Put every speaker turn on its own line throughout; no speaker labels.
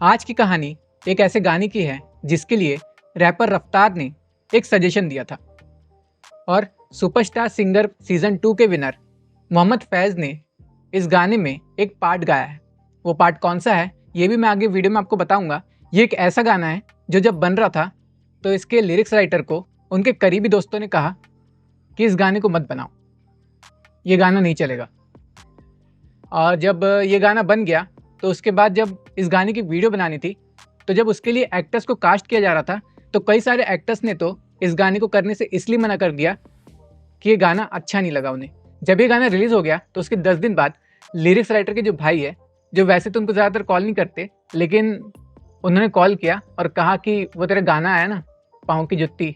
आज की कहानी एक ऐसे गाने की है जिसके लिए रैपर रफ्तार ने एक सजेशन दिया था और सुपरस्टार सिंगर सीजन 2 के विनर मोहम्मद फैज़ ने इस गाने में एक पार्ट गाया है। वो पार्ट कौन सा है ये भी मैं आगे वीडियो में आपको बताऊंगा। ये एक ऐसा गाना है जो जब बन रहा था तो इसके लिरिक्स राइटर को उनके करीबी दोस्तों ने कहा कि इस गाने को मत बनाओ, ये गाना नहीं चलेगा। और जब ये गाना बन गया तो उसके बाद जब इस गाने की वीडियो बनानी थी तो जब उसके लिए एक्टर्स को कास्ट किया जा रहा था तो कई सारे एक्टर्स ने तो इस गाने को करने से इसलिए मना कर दिया कि ये गाना अच्छा नहीं लगा उन्हें। जब ये गाना रिलीज़ हो गया तो उसके 10 दिन बाद लिरिक्स राइटर के जो भाई है, जो वैसे तो उनको ज़्यादातर कॉल नहीं करते, लेकिन उन्होंने कॉल किया और कहा कि वो तेरा गाना आया ना पाँव की जुत्ती,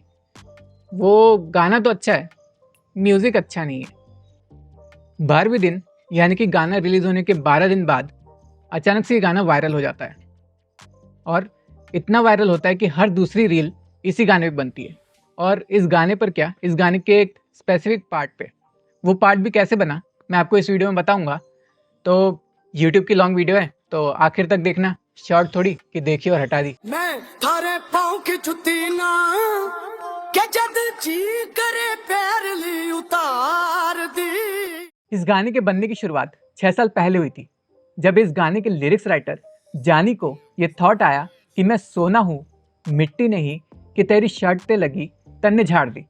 वो गाना तो अच्छा है, म्यूज़िक अच्छा नहीं है। 12वें दिन यानी कि गाना रिलीज़ होने के 12 दिन बाद अचानक से ये गाना वायरल हो जाता है और इतना वायरल होता है कि हर दूसरी रील इसी गाने पे बनती है। और इस गाने पर क्या, इस गाने के एक स्पेसिफिक पार्ट पे, वो पार्ट भी कैसे बना मैं आपको इस वीडियो में बताऊंगा। तो YouTube की लॉन्ग वीडियो है तो आखिर तक देखना, शॉर्ट थोड़ी कि देखी और हटा दी।
मैं थारे पाँव की जुत्ती ना क्या जद जी करे पैर ली उतार दी।
इस गाने के बनने की शुरुआत 6 साल पहले हुई थी, जब इस गाने के लिरिक्स राइटर जानी को ये थॉट आया कि मैं सोना हूँ मिट्टी नहीं कि तेरी शर्ट पे लगी तन्ने झाड़ दी,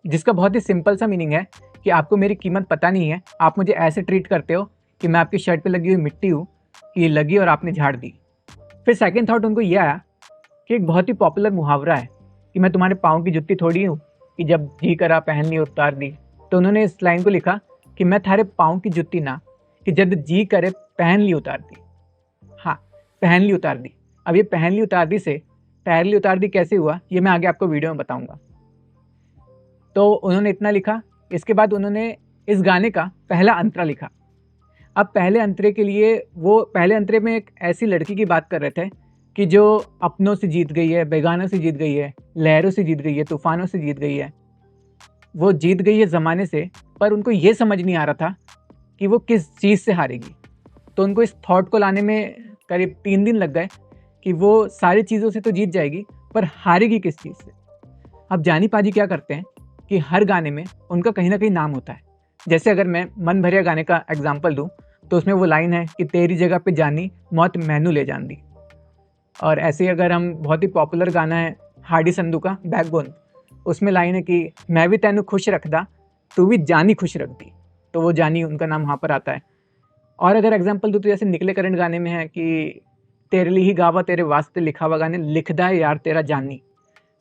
जिसका बहुत ही सिंपल सा मीनिंग है कि आपको मेरी कीमत पता नहीं है, आप मुझे ऐसे ट्रीट करते हो कि मैं आपकी शर्ट पे लगी हुई मिट्टी हूँ कि लगी और आपने झाड़ दी। फिर सेकंड थॉट उनको ये आया कि एक बहुत ही पॉपुलर मुहावरा है कि मैं तुम्हारे पाँव की जुत्ती थोड़ी हूँ कि जब जी करा पहन ली उतार दी। तो उन्होंने इस लाइन को लिखा कि मैं थारे पाँव की जुत्ती ना कि जब जी करे पहन ली उतार दी। हाँ, पहन ली उतार दी। अब ये पहन ली उतार दी से पैर ली उतार दी कैसे हुआ ये मैं आगे आपको वीडियो में बताऊंगा। तो उन्होंने इतना लिखा, इसके बाद उन्होंने इस गाने का पहला अंतरा लिखा। अब पहले अंतरे के लिए वो पहले अंतरे में एक ऐसी लड़की की बात कर रहे थे कि जो अपनों से जीत गई है, बेगानों से जीत गई है, लहरों से जीत गई है, तूफानों से जीत गई है। वो जीत गई है ज़माने से, पर उनको ये समझ नहीं आ रहा था कि वो किस चीज़ से हारेगी। तो उनको इस थॉट को लाने में करीब 3 दिन लग गए कि वो सारी चीज़ों से तो जीत जाएगी पर हारेगी किस चीज़ से। अब जानी पाजी क्या करते हैं कि हर गाने में उनका कहीं ना कहीं नाम होता है। जैसे अगर मैं मन भरिया गाने का एग्जाम्पल दूँ तो उसमें वो लाइन है कि तेरी जगह पे जानी मौत मैनू ले जान दी। और ऐसे ही अगर हम बहुत ही पॉपुलर गाना है हार्डी संधू का बैकबोन, उसमें लाइन है कि मैं भी तैनू खुश रखदा तू भी जानी खुश रख दी। तो वो जानी उनका नाम वहाँ पर आता है। और अगर एग्जाम्पल दूँ तो जैसे निकले करंट गाने में है कि तेरे लिए ही गावा तेरे वास्ते लिखा हुआ गाने लिखदा है यार तेरा जानी।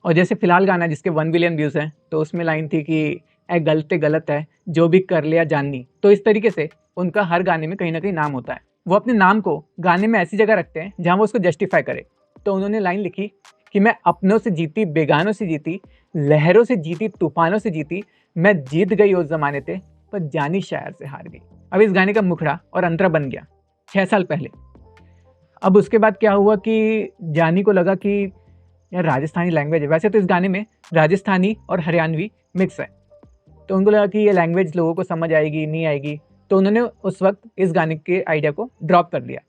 और जैसे फिलहाल गाना जिसके 1 बिलियन व्यूज़ हैं तो उसमें लाइन थी कि ए गलते गलत है जो भी कर लिया जानी। तो इस तरीके से उनका हर गाने में कहीं ना कहीं नाम होता है। वो अपने नाम को गाने में ऐसी जगह रखते हैं जहाँ वो उसको जस्टिफाई करे। तो उन्होंने लाइन लिखी कि मैं अपनों से जीती, बेगानों से जीती, लहरों से जीती, तूफानों से जीती, मैं जीत गई उस ज़माने पे पर जानी शायर से हार गई। अब इस गाने का मुखड़ा और अंतरा बन गया 6 साल पहले। अब उसके बाद क्या हुआ कि जानी को लगा कि यार राजस्थानी लैंग्वेज है, वैसे तो इस गाने में राजस्थानी और हरियाणवी मिक्स है, तो उनको लगा कि ये लैंग्वेज लोगों को समझ आएगी नहीं आएगी। तो उन्होंने उस वक्त इस गाने के आइडिया को ड्रॉप कर दिया।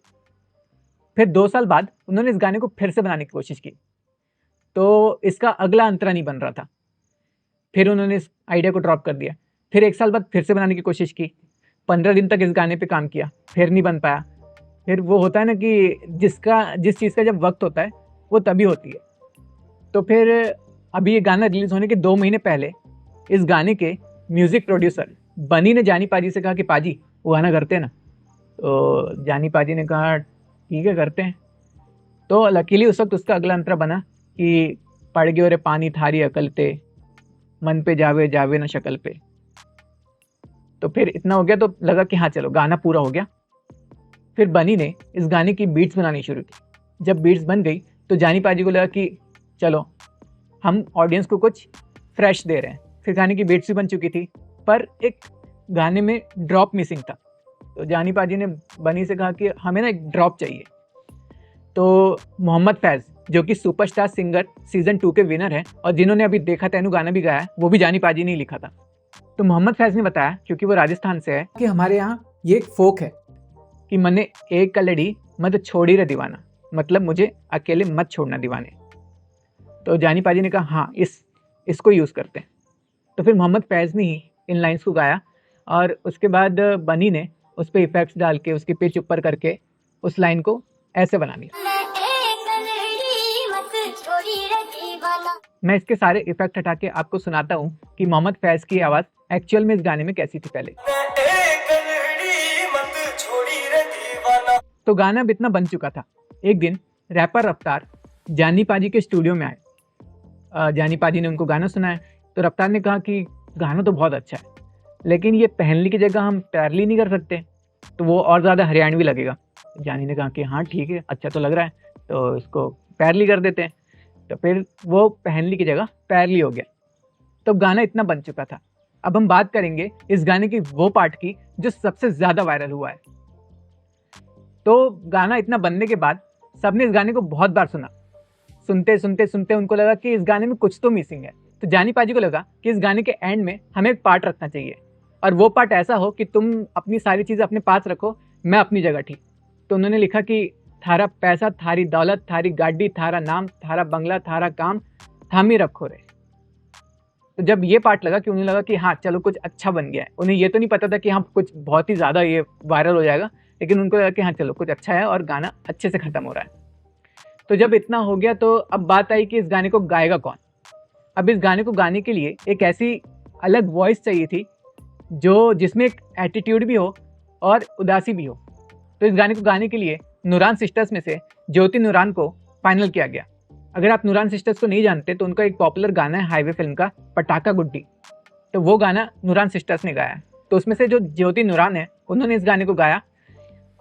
फिर 2 साल बाद उन्होंने इस गाने को फिर से बनाने की कोशिश की तो इसका अगला अंतरा नहीं बन रहा था। फिर उन्होंने इस आइडिया को ड्रॉप कर दिया। फिर 1 साल बाद फिर से बनाने की कोशिश की, 15 दिन तक इस गाने पे काम किया, फिर नहीं बन पाया। फिर वो होता है ना कि जिस चीज़ का जब वक्त होता है वो तभी होती है। तो फिर अभी ये गाना रिलीज़ होने के 2 महीने पहले इस गाने के म्यूज़िक प्रोड्यूसर बनी ने जानी पाजी से कहा कि पाजी वो गाना करते हैं ना। तो जानी पाजी ने कहा ठीक है करते हैं। तो लकीली उस वक्त उसका अगला अंतरा बना कि पड़ गयो रे पानी थारी अकल ते, मन पे जावे जावे ना शक्ल पे। तो फिर इतना हो गया तो लगा कि हाँ चलो गाना पूरा हो गया। फिर बनी ने इस गाने की बीट्स बनानी शुरू की। जब बीट्स बन गई तो जानी पाजी को लगा कि चलो हम ऑडियंस को कुछ फ्रेश दे रहे हैं। फिर गाने की बीट्स भी बन चुकी थी पर एक गाने में ड्रॉप मिसिंग था। तो जानी पाजी ने बनी से कहा कि हमें ना एक ड्रॉप चाहिए। तो मोहम्मद फैज़ जो कि सुपरस्टार सिंगर सीजन 2 के विनर हैं और जिन्होंने अभी देखा तैनू गाना भी गाया है, वो भी जानी पाजी ने ही लिखा था। तो मोहम्मद फैज़ ने बताया, क्योंकि वो राजस्थान से है, कि हमारे यहाँ ये एक फोक है कि मने एक कलड़ी मत छोड़ी रे दीवाना। मतलब मुझे अकेले मत छोड़ना दीवाने। तो जानी पाजी ने कहा हाँ इसको यूज़ करते हैं। तो फिर मोहम्मद फैज़ ने ही इन लाइंस को गाया और उसके बाद बनी ने उस पर इफ़ेक्ट्स डाल के उसकी पिच ऊपर करके उस लाइन को ऐसे बना दिया। मैं इसके सारे इफ़ेक्ट हटा के आपको सुनाता हूँ कि मोहम्मद फैज़ की आवाज़ एक्चुअल में इस गाने में कैसी थी पहले। तो गाना अब इतना बन चुका था। एक दिन रैपर रफ्तार जानी पाजी के स्टूडियो में आए। जानी पाजी ने उनको गाना सुनाया तो रफ्तार ने कहा कि गाना तो बहुत अच्छा है, लेकिन ये पहनली की जगह हम पैरली नहीं कर सकते, तो वो और ज़्यादा हरियाणवी लगेगा। जानी ने कहा कि हाँ ठीक है, अच्छा तो लग रहा है, तो इसको पैरली कर देते हैं। तो फिर वो पहनली की जगह पैरली हो गया। तो गाना इतना बन चुका था। अब हम बात करेंगे इस गाने की वो पार्ट की जो सबसे ज़्यादा वायरल हुआ है। तो गाना इतना बनने के बाद सबने इस गाने को बहुत बार सुना। सुनते सुनते सुनते उनको लगा कि इस गाने में कुछ तो मिसिंग है। तो जानी पाजी को लगा कि इस गाने के एंड में हमें एक पार्ट रखना चाहिए, और वो पार्ट ऐसा हो कि तुम अपनी सारी चीज़ें अपने पास रखो, मैं अपनी जगह ठीक। तो उन्होंने लिखा कि थारा पैसा थारी दौलत थारी गाड़ी थारा नाम थारा बंगला थारा काम थामी रखो रे। तो जब ये पार्ट लगा कि उन्हें लगा कि हाँ चलो कुछ अच्छा बन गया है। उन्हें ये तो नहीं पता था कि हाँ कुछ बहुत ही ज़्यादा ये वायरल हो जाएगा, लेकिन उनको लगा कि हाँ चलो कुछ अच्छा है और गाना अच्छे से ख़त्म हो रहा है। तो जब इतना हो गया तो अब बात आई कि इस गाने को गाएगा कौन। अब इस गाने को गाने के लिए एक ऐसी अलग वॉइस चाहिए थी जिसमें एक एटीट्यूड भी हो और उदासी भी हो। तो इस गाने को गाने के लिए नूरान सिस्टर्स में से ज्योति नूरान को फाइनल किया गया। अगर आप नूरान सिस्टर्स को नहीं जानते तो उनका एक पॉपुलर गाना है हाईवे फिल्म का पटाखा गुड्डी, तो वो गाना नूरान सिस्टर्स ने गाया है। तो उसमें से जो ज्योति नूरान है उन्होंने इस गाने को गाया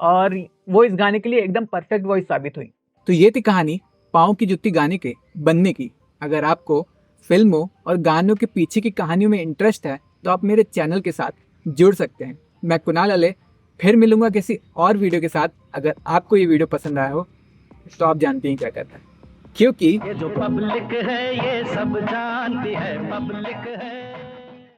और वो इस गाने के लिए एकदम परफेक्ट वॉइस साबित हुई। तो ये थी कहानी पाँव की जुत्ती गाने के बनने की। अगर आपको फिल्मों और गानों के पीछे की कहानियों में इंटरेस्ट है तो आप मेरे चैनल के साथ जुड़ सकते हैं। मैं कुणाल अले फिर मिलूंगा किसी और वीडियो के साथ। अगर आपको ये वीडियो पसंद आया हो तो आप जानते हैं क्या करना है, क्योंकि
ये जो पब्लिक है ये सब जानती है, पब्लिक है।